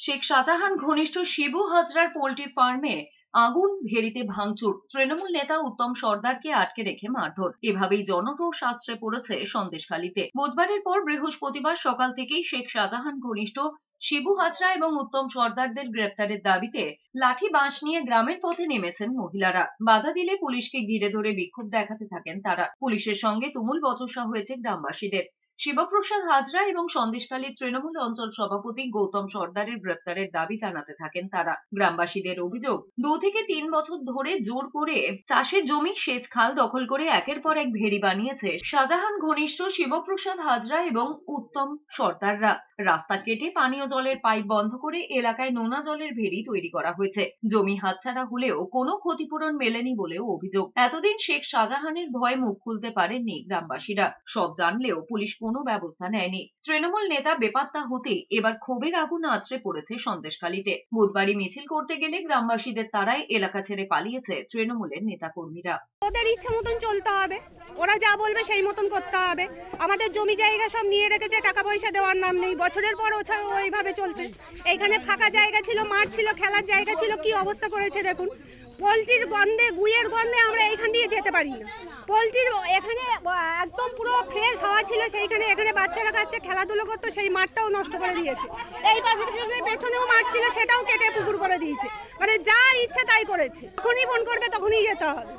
শেখ শাহজাহান ঘনিষ্ঠ শিবু হাজরার পোল্ট্রি ফার্মে আগুন, ভেড়িতে ভাঙচুর, তৃণমূল নেতা উত্তম সর্দারকে আটকে রেখে মারধর। এভাবেই জনরোষ আছড়ে পড়েছে সন্দেশখালীতে। বুধবারের পর বৃহস্পতিবার সকাল থেকেই শেখ শাহজাহান ঘনিষ্ঠ শিবু হাজরা এবং উত্তম সর্দারদের গ্রেপ্তারের দাবিতে লাঠি বাঁশ নিয়ে গ্রামের পথে নেমেছেন মহিলারা। বাধা দিলে পুলিশকে ঘিরে ধরে বিক্ষোভ দেখাতে থাকেন তারা। পুলিশের সঙ্গে তুমুল বচসা হয়েছে গ্রামবাসীদের। শিবপ্রসাদ হাজরা এবং সন্দেশখালী তৃণমূল অঞ্চল সভাপতি গৌতম সর্দারের গ্রেপ্তারের দাবি জানাতে থাকেন তারা। গ্রামবাসীদের অভিযোগ, 2 থেকে 3 বছর ধরে জোর করে চাষের জমি, সেচ খাল দখল করে একের পর এক ভেড়ি বানিয়েছে শাহজাহান ঘনিষ্ঠ শিবপ্রসাদ হাজরা এবং উত্তম সর্দাররা। রাস্তা কেটে পানীয় জলের পাইপ বন্ধ করে এলাকায় নোনা জলের ভেড়ি তৈরি করা হয়েছে। জমি হাতছাড়া হলেও কোনো ক্ষতিপূরণ মেলেনি বলেও অভিযোগ। এতদিন শেখ শাহজাহানের ভয়ে মুখ খুলতে পারেননি গ্রামবাসীরা। সব জানলেও পুলিশ কোনো ব্যবস্থা নেয়নি। তৃণমূল নেতা বেপাত্তা হতেই এবার ক্ষোভের আগুন আছড়ে পড়েছে সন্দেশখালীতে। বুধবারই মিছিল করতে গেলে গ্রামবাসীদের তারায় এলাকা ছেড়ে পালিয়েছে তৃণমূলের নেতাকর্মীরা। ওদের ইচ্ছা মতন চলতে হবে, ওরা যা বলবে সেই মতন করতে হবে। আমাদের জমি জায়গা সব নিয়ে রেখেছে, টাকা পয়সা দেওয়ার নাম নেই। বছরের পর ওইভাবে চলতে, এইখানে ফাঁকা জায়গা ছিল, মাঠ ছিল, খেলার জায়গা ছিল, কি অবস্থা করেছে দেখুন। পোলট্রির গন্ধে, গুইয়ের গন্ধে আমরা এইখান দিয়ে যেতে পারি না। পোলট্রির এখানে একদম পুরো ফ্রেশ হাওয়া ছিল, সেইখানে এখানে বাচ্চারা কাছে খেলাধুলো করতো, সেই মাঠটাও নষ্ট করে দিয়েছে। এই পাশে পেছনেও মাঠ ছিল, সেটাও কেটে পুকুর করে দিয়েছে। মানে যা ইচ্ছা তাই করেছে। যখনই ফোন করবে তখনই যেতে হবে।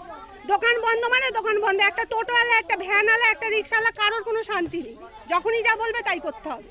দোকান বন্ধ মানে দোকান বন্ধ। একটা টোটোওয়ালা, একটা ভ্যানওয়ালা, একটা রিক্সাওয়ালা, কারোর কোনো শান্তি নেই। যখনই যা বলবে তাই করতে হবে।